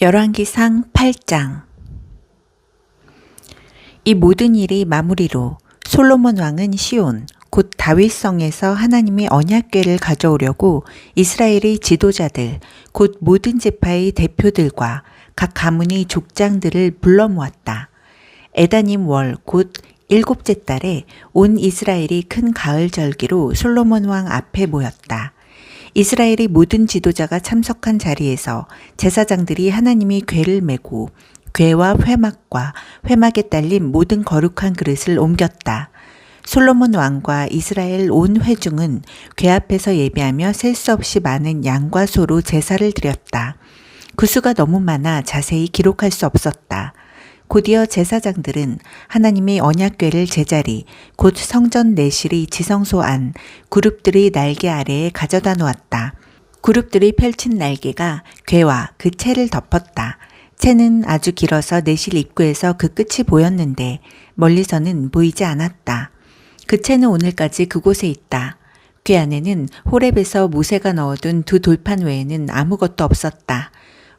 열왕기상 8장. 이 모든 일이 마무리로 솔로몬 왕은 시온 곧 다윗성에서 하나님의 언약궤를 가져오려고 이스라엘의 지도자들 곧 모든 지파의 대표들과 각 가문의 족장들을 불러 모았다. 에다님 월 곧 일곱째 달에 온 이스라엘이 큰 가을 절기로 솔로몬 왕 앞에 모였다. 이스라엘의 모든 지도자가 참석한 자리에서 제사장들이 하나님의 궤를 메고 궤와 회막과 회막에 딸린 모든 거룩한 그릇을 옮겼다. 솔로몬 왕과 이스라엘 온 회중은 궤 앞에서 예배하며 셀 수 없이 많은 양과 소로 제사를 드렸다. 그 수가 너무 많아 자세히 기록할 수 없었다. 곧이어 제사장들은 하나님의 언약궤를 제자리 곧 성전 내실의 지성소 안 그룹들의 날개 아래에 가져다 놓았다. 그룹들이 펼친 날개가 궤와 그 채를 덮었다. 채는 아주 길어서 내실 입구에서 그 끝이 보였는데 멀리서는 보이지 않았다. 그 채는 오늘까지 그곳에 있다. 궤 안에는 호렙에서 모세가 넣어둔 두 돌판 외에는 아무것도 없었다.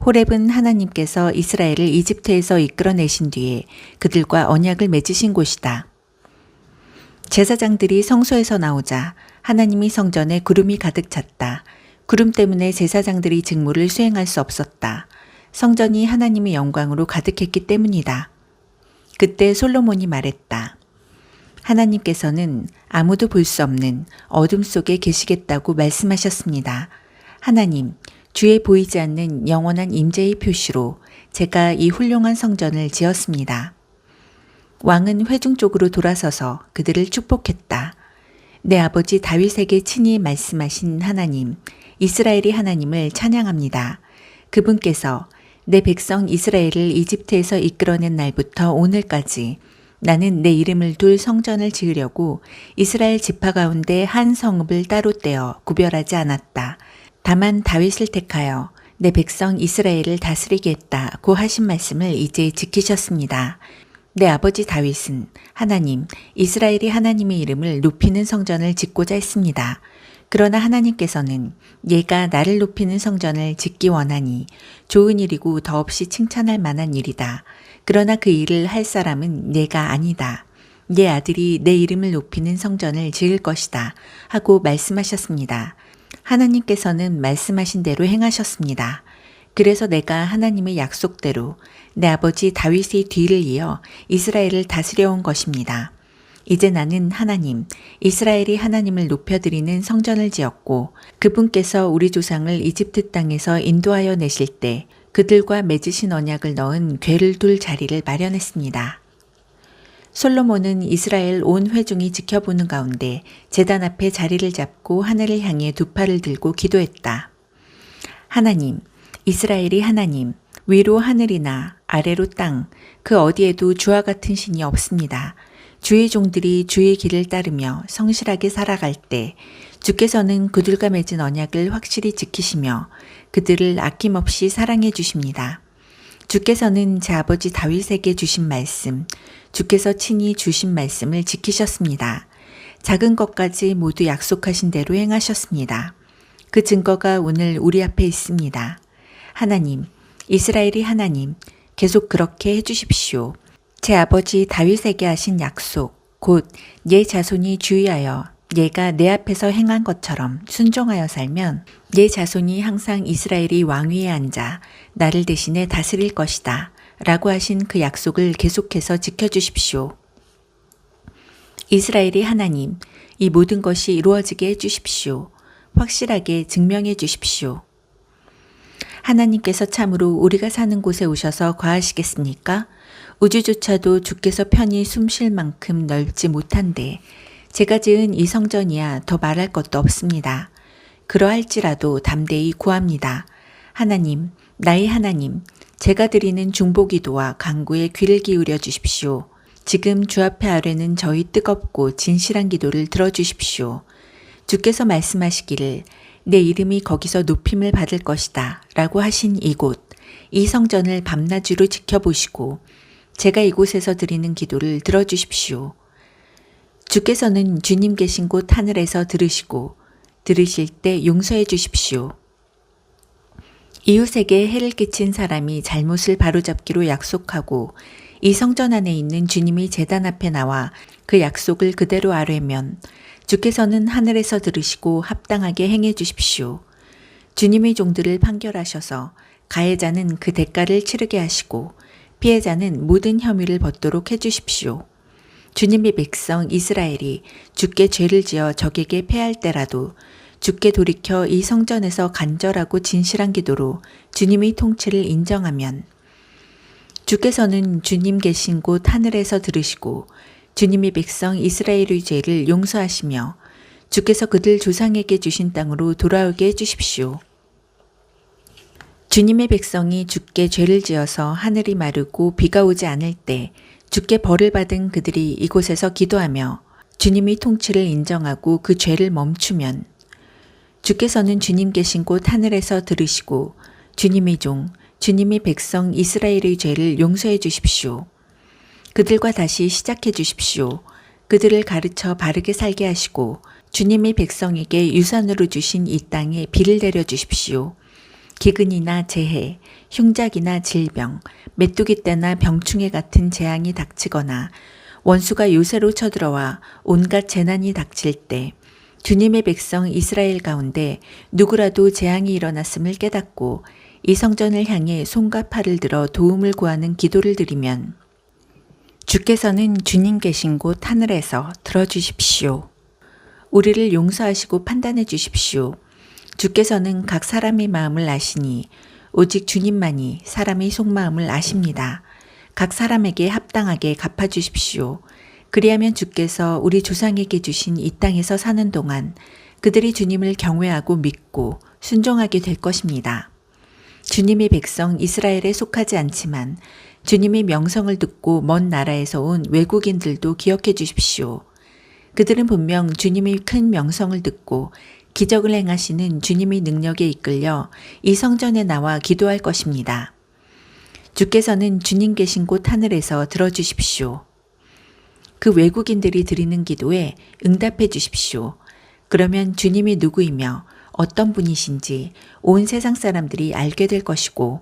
호렙은 하나님께서 이스라엘을 이집트에서 이끌어내신 뒤에 그들과 언약을 맺으신 곳이다. 제사장들이 성소에서 나오자 하나님의 성전에 구름이 가득 찼다. 구름 때문에 제사장들이 직무를 수행할 수 없었다. 성전이 하나님의 영광으로 가득했기 때문이다. 그때 솔로몬이 말했다. 하나님께서는 아무도 볼 수 없는 어둠 속에 계시겠다고 말씀하셨습니다. 하나님, 주의 보이지 않는 영원한 임재의 표시로 제가 이 훌륭한 성전을 지었습니다. 왕은 회중 쪽으로 돌아서서 그들을 축복했다. 내 아버지 다윗에게 친히 말씀하신 하나님, 이스라엘의 하나님을 찬양합니다. 그분께서 내 백성 이스라엘을 이집트에서 이끌어낸 날부터 오늘까지 나는 내 이름을 둘 성전을 지으려고 이스라엘 지파 가운데 한 성읍을 따로 떼어 구별하지 않았다. 다만 다윗을 택하여 내 백성 이스라엘을 다스리게 했다고 하신 말씀을 이제 지키셨습니다. 내 아버지 다윗은 하나님, 이스라엘이 하나님의 이름을 높이는 성전을 짓고자 했습니다. 그러나 하나님께서는 얘가 나를 높이는 성전을 짓기 원하니 좋은 일이고 더없이 칭찬할 만한 일이다. 그러나 그 일을 할 사람은 내가 아니다. 내 아들이 내 이름을 높이는 성전을 지을 것이다. 하고 말씀하셨습니다. 하나님께서는 말씀하신 대로 행하셨습니다. 그래서 내가 하나님의 약속대로 내 아버지 다윗의 뒤를 이어 이스라엘을 다스려 온 것입니다. 이제 나는 하나님, 이스라엘이 하나님을 높여드리는 성전을 지었고 그분께서 우리 조상을 이집트 땅에서 인도하여 내실 때 그들과 맺으신 언약을 넣은 궤를 둘 자리를 마련했습니다. 솔로몬은 이스라엘 온 회중이 지켜보는 가운데 제단 앞에 자리를 잡고 하늘을 향해 두 팔을 들고 기도했다. 하나님, 이스라엘이 하나님, 위로 하늘이나 아래로 땅, 그 어디에도 주와 같은 신이 없습니다. 주의 종들이 주의 길을 따르며 성실하게 살아갈 때 주께서는 그들과 맺은 언약을 확실히 지키시며 그들을 아낌없이 사랑해 주십니다. 주께서는 제 아버지 다윗에게 주신 말씀, 주께서 친히 주신 말씀을 지키셨습니다. 작은 것까지 모두 약속하신 대로 행하셨습니다. 그 증거가 오늘 우리 앞에 있습니다. 하나님, 이스라엘이 하나님, 계속 그렇게 해주십시오. 제 아버지 다윗에게 하신 약속, 곧 예 자손이 주의하여 얘가 내 앞에서 행한 것처럼 순종하여 살면 예 자손이 항상 이스라엘이 왕위에 앉아 나를 대신해 다스릴 것이다. 라고 하신 그 약속을 계속해서 지켜주십시오. 이스라엘이 하나님, 이 모든 것이 이루어지게 해주십시오. 확실하게 증명해 주십시오. 하나님께서 참으로 우리가 사는 곳에 오셔서 거하시겠습니까? 우주조차도 주께서 편히 숨쉴 만큼 넓지 못한데 제가 지은 이 성전이야 더 말할 것도 없습니다. 그러할지라도 담대히 구합니다. 하나님, 나의 하나님, 제가 드리는 중보기도와 간구에 귀를 기울여 주십시오. 지금 주 앞에 아뢰는 저희 뜨겁고 진실한 기도를 들어주십시오. 주께서 말씀하시기를 내 이름이 거기서 높임을 받을 것이다 라고 하신 이곳, 이 성전을 밤낮으로 지켜보시고 제가 이곳에서 드리는 기도를 들어주십시오. 주께서는 주님 계신 곳 하늘에서 들으시고 들으실 때 용서해 주십시오. 이웃에게 해를 끼친 사람이 잘못을 바로잡기로 약속하고 이 성전 안에 있는 주님이 제단 앞에 나와 그 약속을 그대로 아뢰면 주께서는 하늘에서 들으시고 합당하게 행해 주십시오. 주님의 종들을 판결하셔서 가해자는 그 대가를 치르게 하시고 피해자는 모든 혐의를 벗도록 해 주십시오. 주님의 백성 이스라엘이 주께 죄를 지어 적에게 패할 때라도 주께 돌이켜 이 성전에서 간절하고 진실한 기도로 주님의 통치를 인정하면 주께서는 주님 계신 곳 하늘에서 들으시고 주님의 백성 이스라엘의 죄를 용서하시며 주께서 그들 조상에게 주신 땅으로 돌아오게 해주십시오. 주님의 백성이 주께 죄를 지어서 하늘이 마르고 비가 오지 않을 때 주께 벌을 받은 그들이 이곳에서 기도하며 주님의 통치를 인정하고 그 죄를 멈추면 주께서는 주님 계신 곳 하늘에서 들으시고 주님의 종, 주님의 백성 이스라엘의 죄를 용서해 주십시오. 그들과 다시 시작해 주십시오. 그들을 가르쳐 바르게 살게 하시고 주님의 백성에게 유산으로 주신 이 땅에 비를 내려 주십시오. 기근이나 재해, 흉작이나 질병, 메뚜기 떼나 병충해 같은 재앙이 닥치거나 원수가 요새로 쳐들어와 온갖 재난이 닥칠 때 주님의 백성 이스라엘 가운데 누구라도 재앙이 일어났음을 깨닫고 이 성전을 향해 손과 팔을 들어 도움을 구하는 기도를 드리면 주께서는 주님 계신 곳 하늘에서 들어주십시오. 우리를 용서하시고 판단해 주십시오. 주께서는 각 사람의 마음을 아시니 오직 주님만이 사람의 속마음을 아십니다. 각 사람에게 합당하게 갚아주십시오. 그리하면 주께서 우리 조상에게 주신 이 땅에서 사는 동안 그들이 주님을 경외하고 믿고 순종하게 될 것입니다. 주님의 백성 이스라엘에 속하지 않지만 주님의 명성을 듣고 먼 나라에서 온 외국인들도 기억해 주십시오. 그들은 분명 주님의 큰 명성을 듣고 기적을 행하시는 주님의 능력에 이끌려 이 성전에 나와 기도할 것입니다. 주께서는 주님 계신 곳 하늘에서 들어주십시오. 그 외국인들이 드리는 기도에 응답해 주십시오. 그러면 주님이 누구이며 어떤 분이신지 온 세상 사람들이 알게 될 것이고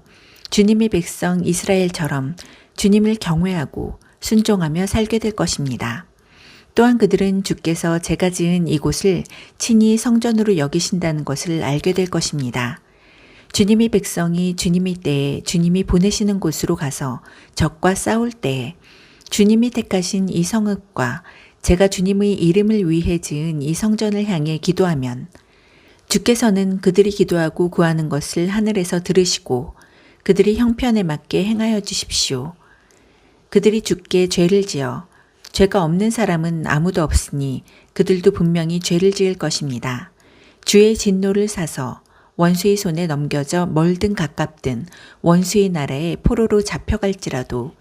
주님의 백성 이스라엘처럼 주님을 경외하고 순종하며 살게 될 것입니다. 또한 그들은 주께서 제가 지은 이곳을 친히 성전으로 여기신다는 것을 알게 될 것입니다. 주님의 백성이 주님의 때에 주님이 보내시는 곳으로 가서 적과 싸울 때에 주님이 택하신 이 성읍과 제가 주님의 이름을 위해 지은 이 성전을 향해 기도하면 주께서는 그들이 기도하고 구하는 것을 하늘에서 들으시고 그들이 형편에 맞게 행하여 주십시오. 그들이 주께 죄를 지어 죄가 없는 사람은 아무도 없으니 그들도 분명히 죄를 지을 것입니다. 주의 진노를 사서 원수의 손에 넘겨져 멀든 가깝든 원수의 나라에 포로로 잡혀갈지라도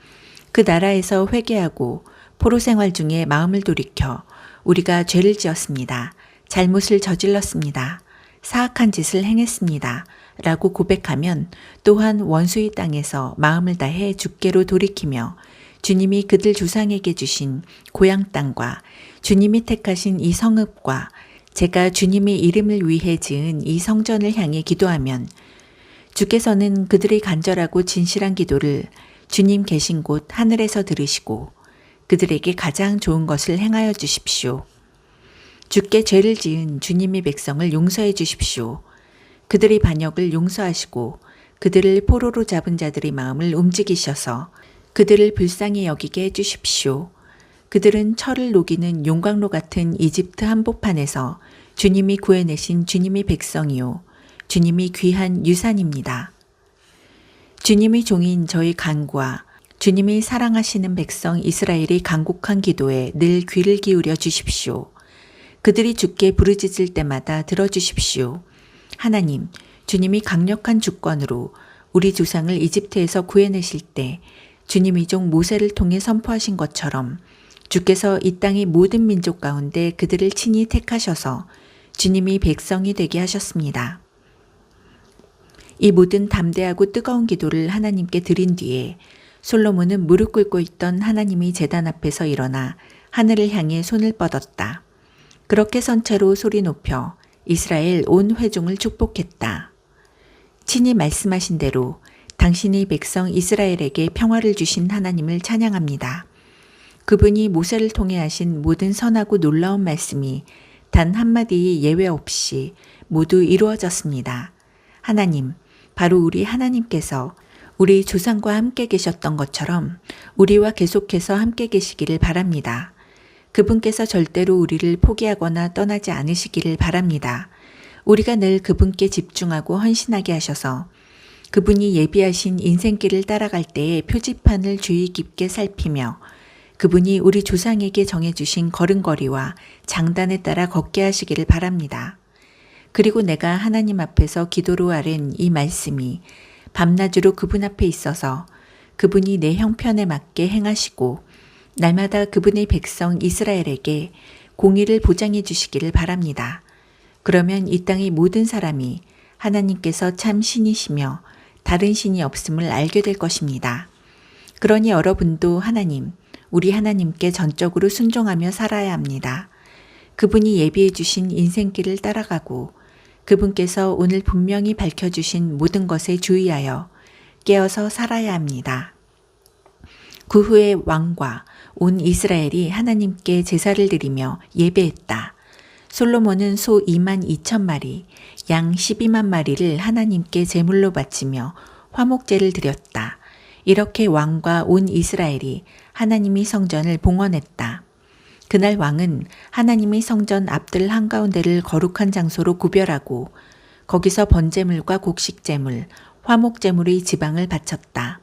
그 나라에서 회개하고 포로 생활 중에 마음을 돌이켜 우리가 죄를 지었습니다. 잘못을 저질렀습니다. 사악한 짓을 행했습니다. 라고 고백하면 또한 원수의 땅에서 마음을 다해 주께로 돌이키며 주님이 그들 조상에게 주신 고향 땅과 주님이 택하신 이 성읍과 제가 주님의 이름을 위해 지은 이 성전을 향해 기도하면 주께서는 그들의 간절하고 진실한 기도를 주님 계신 곳 하늘에서 들으시고 그들에게 가장 좋은 것을 행하여 주십시오. 주께 죄를 지은 주님의 백성을 용서해 주십시오. 그들의 반역을 용서하시고 그들을 포로로 잡은 자들의 마음을 움직이셔서 그들을 불쌍히 여기게 해주십시오. 그들은 철을 녹이는 용광로 같은 이집트 한복판에서 주님이 구해내신 주님의 백성이요. 주님이 귀한 유산입니다. 주님의 종인 저희 간구와 주님이 사랑하시는 백성 이스라엘의 간곡한 기도에 늘 귀를 기울여 주십시오. 그들이 주께 부르짖을 때마다 들어주십시오. 하나님, 주님이 강력한 주권으로 우리 조상을 이집트에서 구해내실 때 주님의 종 모세를 통해 선포하신 것처럼 주께서 이 땅의 모든 민족 가운데 그들을 친히 택하셔서 주님이 백성이 되게 하셨습니다. 이 모든 담대하고 뜨거운 기도를 하나님께 드린 뒤에 솔로몬은 무릎 꿇고 있던 하나님의 제단 앞에서 일어나 하늘을 향해 손을 뻗었다. 그렇게 선체로 소리 높여 이스라엘 온 회중을 축복했다. 친히 말씀하신 대로 당신이 백성 이스라엘에게 평화를 주신 하나님을 찬양합니다. 그분이 모세를 통해 하신 모든 선하고 놀라운 말씀이 단 한마디 예외 없이 모두 이루어졌습니다. 하나님, 바로 우리 하나님께서 우리 조상과 함께 계셨던 것처럼 우리와 계속해서 함께 계시기를 바랍니다. 그분께서 절대로 우리를 포기하거나 떠나지 않으시기를 바랍니다. 우리가 늘 그분께 집중하고 헌신하게 하셔서 그분이 예비하신 인생길을 따라갈 때의 표지판을 주의 깊게 살피며 그분이 우리 조상에게 정해주신 걸음걸이와 장단에 따라 걷게 하시기를 바랍니다. 그리고 내가 하나님 앞에서 기도로 아랜 이 말씀이 밤낮으로 그분 앞에 있어서 그분이 내 형편에 맞게 행하시고 날마다 그분의 백성 이스라엘에게 공의를 보장해 주시기를 바랍니다. 그러면 이 땅의 모든 사람이 하나님께서 참 신이시며 다른 신이 없음을 알게 될 것입니다. 그러니 여러분도 하나님, 우리 하나님께 전적으로 순종하며 살아야 합니다. 그분이 예비해 주신 인생길을 따라가고 그분께서 오늘 분명히 밝혀주신 모든 것에 주의하여 깨어서 살아야 합니다. 그 후에 왕과 온 이스라엘이 하나님께 제사를 드리며 예배했다. 솔로몬은 소 22,000마리, 양 12만 마리를 하나님께 제물로 바치며 화목제를 드렸다. 이렇게 왕과 온 이스라엘이 하나님의 성전을 봉헌했다. 그날 왕은 하나님의 성전 앞들 한가운데를 거룩한 장소로 구별하고 거기서 번제물과 곡식제물, 화목제물의 지방을 바쳤다.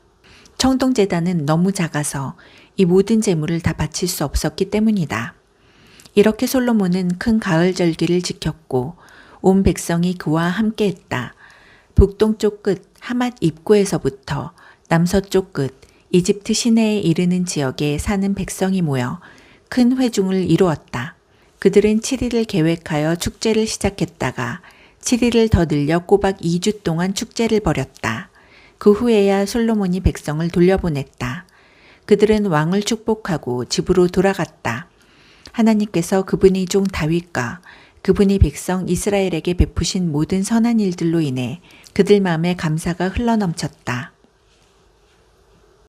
청동제단은 너무 작아서 이 모든 제물을 다 바칠 수 없었기 때문이다. 이렇게 솔로몬은 큰 가을 절기를 지켰고 온 백성이 그와 함께했다. 북동쪽 끝 하맛 입구에서부터 남서쪽 끝 이집트 시내에 이르는 지역에 사는 백성이 모여 큰 회중을 이루었다. 그들은 7일을 계획하여 축제를 시작했다가 7일을 더 늘려 꼬박 2주 동안 축제를 벌였다. 그 후에야 솔로몬이 백성을 돌려보냈다. 그들은 왕을 축복하고 집으로 돌아갔다. 하나님께서 그분의 종 다윗과 그분이 백성 이스라엘에게 베푸신 모든 선한 일들로 인해 그들 마음에 감사가 흘러넘쳤다.